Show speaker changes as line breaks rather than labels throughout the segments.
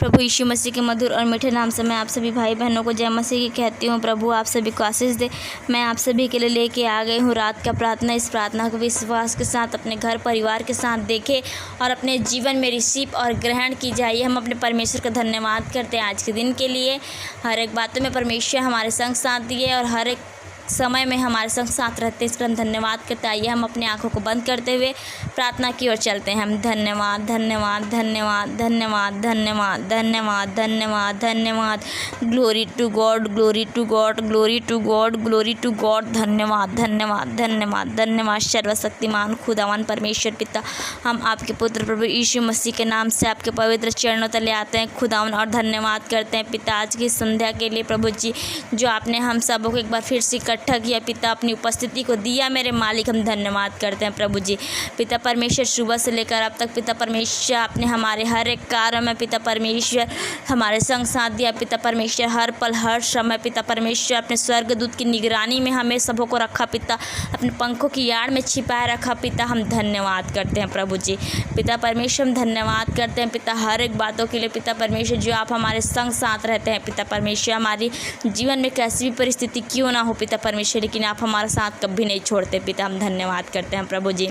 प्रभु यीशु मसीह के मधुर और मीठे नाम से मैं आप सभी भाई बहनों को जय मसीह की कहती हूँ। प्रभु आप सभी को आशीष दे। मैं आप सभी के लिए लेके आ गई हूँ रात का प्रार्थना। इस प्रार्थना को विश्वास के साथ अपने घर परिवार के साथ देखें और अपने जीवन में रिसीव और ग्रहण की जाइए। हम अपने परमेश्वर का धन्यवाद करते हैं आज के दिन के लिए। हर एक बातों में परमेश्वर हमारे संग साथ दिए और हर एक समय में हमारे संग साथ रहते हैं, इसका हम धन्यवाद करते हैं। आइए हम अपनी आंखों को बंद करते हुए प्रार्थना की ओर चलते हैं। हम धन्यवाद धन्यवाद धन्यवाद धन्यवाद धन्यवाद धन्यवाद धन्यवाद धन्यवाद। Glory to God, glory to God, glory to God, glory to God. धन्यवाद धन्यवाद धन्यवाद धन्यवाद। सर्वशक्तिमान खुदावन परमेश्वर पिता, हम आपके पुत्र प्रभु यीशु मसीह के नाम से आपके पवित्र चरणों तले आते हैं खुदावन और धन्यवाद करते हैं पिता आज की संध्या के लिए। प्रभु जी, जो आपने हम सबों को एक बार फिर से इकट्ठा किया पिता, अपनी उपस्थिति को दिया मेरे मालिक, हम धन्यवाद करते हैं प्रभु जी। पिता परमेश्वर, सुबह से लेकर अब तक पिता परमेश्वर आपने हमारे हर एक कार्य में पिता परमेश्वर हमारे संग साथ दिया पिता परमेश्वर। हर पल हर समय पिता परमेश्वर अपने स्वर्गदूत की निगरानी में हमें सबों को रखा पिता, अपने पंखों की आड़ में छिपाए रखा पिता, हम धन्यवाद करते हैं प्रभु जी। पिता परमेश्वर हम धन्यवाद करते हैं पिता हर एक बातों के लिए पिता परमेश्वर, जो आप हमारे संग साथ रहते हैं पिता परमेश्वर। हमारी जीवन में कैसी भी परिस्थिति क्यों ना हो पिता परमेश्वर, लेकिन आप हमारा साथ कभी नहीं छोड़ते पिता, हम धन्यवाद करते हैं प्रभु जी।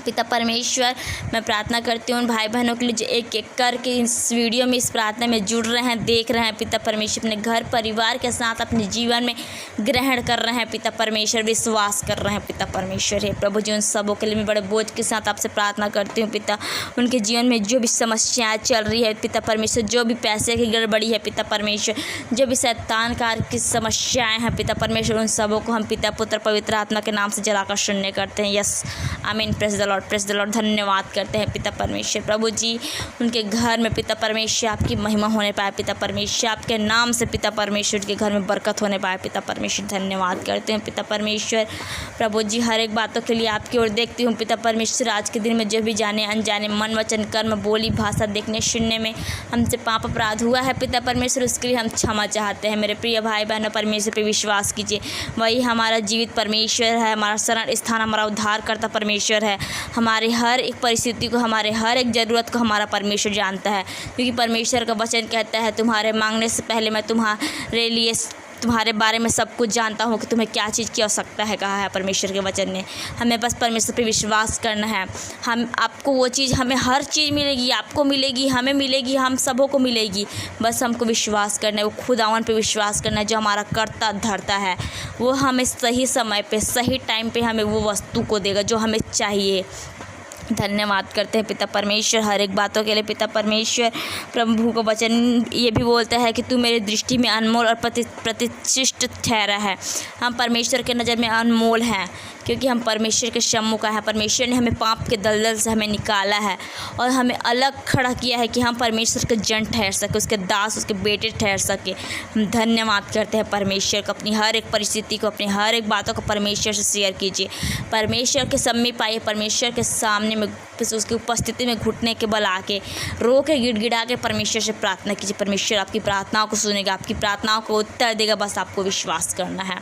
पिता परमेश्वर, मैं प्रार्थना करती हूँ भाई बहनों के लिए जो एक एक करके इस वीडियो में इस प्रार्थना में जुड़ रहे हैं, देख रहे हैं पिता परमेश्वर, अपने घर परिवार के साथ अपने जीवन में ग्रहण कर रहे हैं पिता परमेश्वर, विश्वास कर रहे हैं पिता परमेश्वर। है प्रभु जी, उन सबों के लिए मैं बड़े बोझ के साथ आपसे प्रार्थना करती हूँ पिता। उनके जीवन में जो भी समस्याएँ चल रही है पिता परमेश्वर, जो भी पैसे की गड़बड़ी है पिता परमेश्वर, जो भी शैतान कार की समस्याएँ हैं पिता परमेश्वर, उन सबों को हम पिता पुत्र पवित्र आत्मा के नाम से जलाकर शून्य करते हैं। यस आमीन। Praise the Lord, praise the Lord. धन्यवाद करते हैं पिता परमेश्वर। प्रभु जी, उनके घर में पिता परमेश्वर आपकी महिमा होने पाए पिता परमेश्वर, आपके नाम से पिता परमेश्वर के घर में बरकत होने पाए पिता परमेश्वर। धन्यवाद करते हैं पिता परमेश्वर। प्रभु जी, हर एक बातों के लिए आपकी ओर देखती हूँ पिता परमेश्वर। आज के दिन में जो भी जाने अनजाने मन वचन कर्म बोली भाषा देखने सुनने में हमसे पाप अपराध हुआ है पिता परमेश्वर, उसके लिए हम क्षमा चाहते हैं। मेरे प्रिय भाई बहनों, परमेश्वर पर विश्वास कीजिए, वही हमारा जीवित परमेश्वर है, हमारा शरण स्थान, हमारा उद्धार करता परमेश्वर है। हमारे हर एक परिस्थिति को, हमारे हर एक ज़रूरत को हमारा परमेश्वर जानता है, क्योंकि परमेश्वर का वचन कहता है, तुम्हारे मांगने से पहले मैं तुम्हारे लिए तुम्हारे बारे में सब कुछ जानता हूँ कि तुम्हें क्या चीज़ की आवश्यकता है, कहा है परमेश्वर के वचन ने। हमें बस परमेश्वर पे विश्वास करना है। हम आपको वो चीज़, हमें हर चीज़ मिलेगी, आपको मिलेगी, हमें मिलेगी, हम सबों को मिलेगी। बस हमको विश्वास करना है, वो खुदावन पे विश्वास करना है, जो हमारा करता धरता है। वो हमें सही समय पे सही टाइम पे हमें वो वस्तु को देगा जो हमें चाहिए। धन्यवाद करते हैं पिता परमेश्वर हर एक बातों के लिए पिता परमेश्वर। प्रभु को वचन ये भी बोलता है कि तू मेरी दृष्टि में अनमोल और प्रतिष्ठित ठहरा है। हम परमेश्वर के नज़र में अनमोल हैं, क्योंकि हम परमेश्वर के सम्मुख है। परमेश्वर ने हमें पाप के दलदल से हमें निकाला है और हमें अलग खड़ा किया है कि हम परमेश्वर के जन ठहर सके, उसके दास, उसके बेटे ठहर सके। हम धन्यवाद करते हैं परमेश्वर को। अपनी हर एक परिस्थिति को, अपनी हर एक बातों को परमेश्वर से शेयर कीजिए। परमेश्वर के समीप आइए, परमेश्वर के सामने में उसकी उपस्थिति में घुटने के बल आके रो के गिड़गिड़ा के परमेश्वर से प्रार्थना कीजिए। परमेश्वर आपकी प्रार्थनाओं को सुनेगा, आपकी प्रार्थनाओं को उत्तर देगा, बस आपको विश्वास करना है।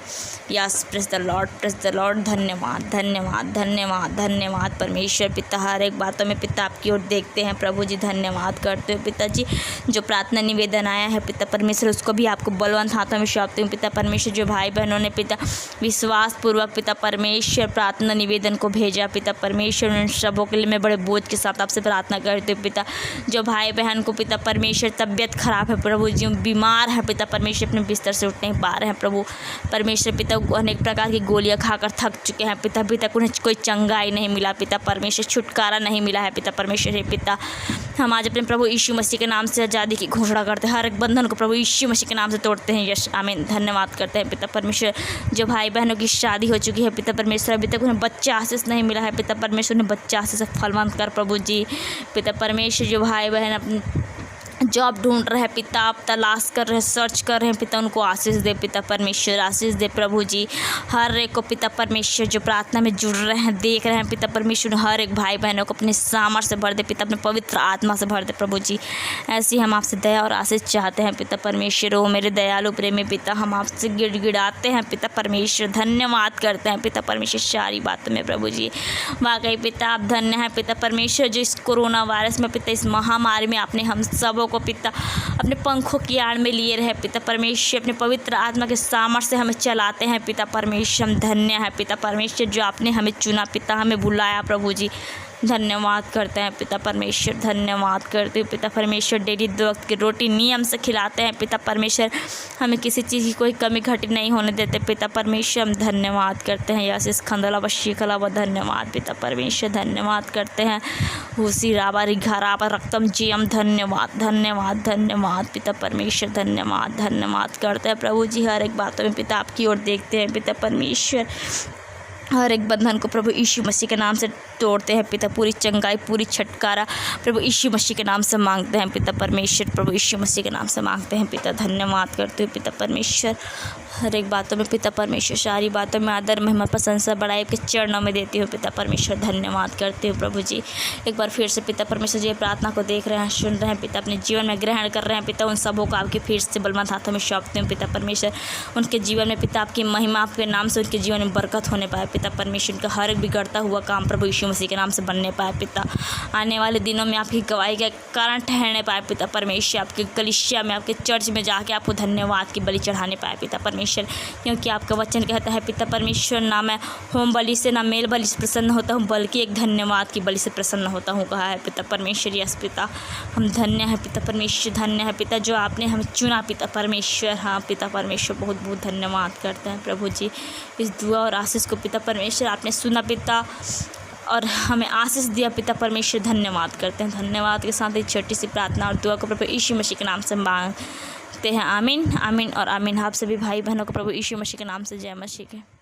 Yes, praise the Lord, praise the Lord. धन्यवाद धन्यवाद धन्यवाद धन्यवाद परमेश्वर पिता। हर एक बातों में पिता आपकी ओर देखते हैं प्रभु जी, धन्यवाद करते हो पिता जी। जो प्रार्थना निवेदन आया है पिता परमेश्वर, उसको भी आपको बलवंत हाथों में सौंपती हूँ पिता परमेश्वर। जो भाई बहनों ने पिता विश्वास पूर्वक पिता परमेश्वर प्रार्थना निवेदन को भेजा पिता परमेश्वर, उन सबों के लिए मैं बड़े बोझ के साथ आपसे प्रार्थना करते हो पिता। जो भाई बहन को पिता परमेश्वर तबीयत खराब है प्रभु जी, बीमार है पिता परमेश्वर, अपने बिस्तर से उठ नहीं पा रहे हैं प्रभु परमेश्वर पिता, अनेक प्रकार की गोलियां खाकर थक चुके हैं पिता। अभी तक उन्हें कोई चंगाई नहीं मिला पिता परमेश्वर, छुटकारा नहीं मिला है पिता परमेश्वर। है पिता, हम आज अपने प्रभु यीशु मसीह के नाम से आज़ादी की घोषणा करते हैं, हर एक बंधन को प्रभु यीशु मसीह के नाम से तोड़ते हैं। यश आमीन। धन्यवाद करते हैं पिता परमेश्वर। जो भाई बहनों की शादी हो चुकी है पिता परमेश्वर, अभी तक उन्हें बच्चा आशीष नहीं मिला है पिता परमेश्वर, उन्हें बच्चा आशीष फलवंत कर प्रभु जी पिता परमेश्वर। जो भाई बहन अपनी जॉब ढूंढ रहे हैं पिता, आप तलाश कर रहे हैं, सर्च कर रहे हैं पिता, उनको आशीष दे पिता परमेश्वर, आशीष दे प्रभु जी। हर एक को पिता परमेश्वर जो प्रार्थना में जुड़ रहे हैं, देख रहे हैं पिता परमेश्वर, हर एक भाई बहनों को अपने सामर्थ से भर दे पिता, अपने पवित्र आत्मा से भर दे प्रभु जी। ऐसी हम आपसे दया और आशीष चाहते हैं पिता परमेश्वर। ओ मेरे दयालु प्रेमी पिता, हम आपसे गिड़गिड़ाते हैं पिता परमेश्वर, धन्यवाद करते हैं पिता परमेश्वर सारी बातों में प्रभु जी। वाकई पिता आप धन्य हैं पिता परमेश्वर, जो इस कोरोना वायरस में पिता, इस महामारी में आपने हम सबों को पिता अपने पंखों की आड़ में लिए रहे पिता परमेश्वर। अपने पवित्र आत्मा के सामर्थ्य से हमें चलाते हैं पिता परमेश्वर। हम धन्य है पिता परमेश्वर जो आपने हमें चुना पिता, हमें बुलाया प्रभु जी। धन्यवाद करते हैं पिता परमेश्वर, धन्यवाद करते हैं पिता परमेश्वर। डेली 2 वक्त की रोटी नियम से खिलाते हैं पिता परमेश्वर, हमें किसी चीज़ की कोई कमी घटी नहीं होने देते पिता परमेश्वर। हम धन्यवाद करते हैं यासिस खंदला व शीखला व धन्यवाद पिता परमेश्वर। धन्यवाद करते हैं हुसी राबा रिघाराबा रक्तम जी। हम धन्यवाद धन्यवाद धन्यवाद पिता परमेश्वर। धन्यवाद धन्यवाद करते हैं प्रभु जी। हर एक बातों में पिता आपकी ओर देखते हैं पिता परमेश्वर। हर एक बंधन को प्रभु यीशु मसीह के नाम से तोड़ते हैं पिता। पूरी चंगाई, पूरी छुटकारा प्रभु यीशु मसीह के नाम से मांगते हैं पिता परमेश्वर। प्रभु यीशु मसीह के नाम से मांगते हैं पिता। धन्यवाद करते हो पिता परमेश्वर। हर एक बातों में पिता परमेश्वर, सारी बातों में आदर महिमा प्रशंसा बढ़ाई के चरणों में देती हो पिता परमेश्वर। धन्यवाद करते हो प्रभु जी। एक बार फिर से पिता परमेश्वर जी प्रार्थना को देख रहे हैं, सुन रहे हैं पिता, अपने जीवन में ग्रहण कर रहे हैं पिता। उन सबों को आपके फिर से बलवंत हाथों में सौंपते हो पिता परमेश्वर। उनके जीवन में पिता आपकी महिमा, आपके नाम से उनके जीवन में बरकत होने पाए पिता परमेश्वर। उनका हर एक बिगड़ता हुआ काम प्रभु यीशु मसीह के नाम से बनने पाए पिता। आने वाले दिनों में आपकी गवाही का कारण ठहरने पाए पिता परमेश्वर। आपके कलीसिया में, आपके चर्च में जाके आपको धन्यवाद की बलि चढ़ाने पाए पिता परमेश्वर। क्योंकि आपका वचन कहता है पिता परमेश्वर, ना मैं होम बलि से, ना मेल बलि से प्रसन्न होता हूँ, बल्कि एक धन्यवाद की बलि से प्रसन्न होता हूँ कहा है पिता परमेश्वर। यस पिता, हम धन्य है पिता परमेश्वर, धन्य है पिता जो आपने हमें चुना पिता परमेश्वर। हाँ पिता परमेश्वर, बहुत बहुत धन्यवाद करते हैं प्रभु जी इस दुआ और आशीष को पिता परमेश्वर। आपने सुना पिता और हमें आशीष दिया पिता परमेश्वर। धन्यवाद करते हैं। धन्यवाद के साथ एक छोटी सी प्रार्थना और दुआ को प्रभु यीशु मसीह के नाम से मांगते हैं। आमीन आमीन और आमीन। आप सभी भाई बहनों को प्रभु यीशु मसीह के नाम से जय मसीह के।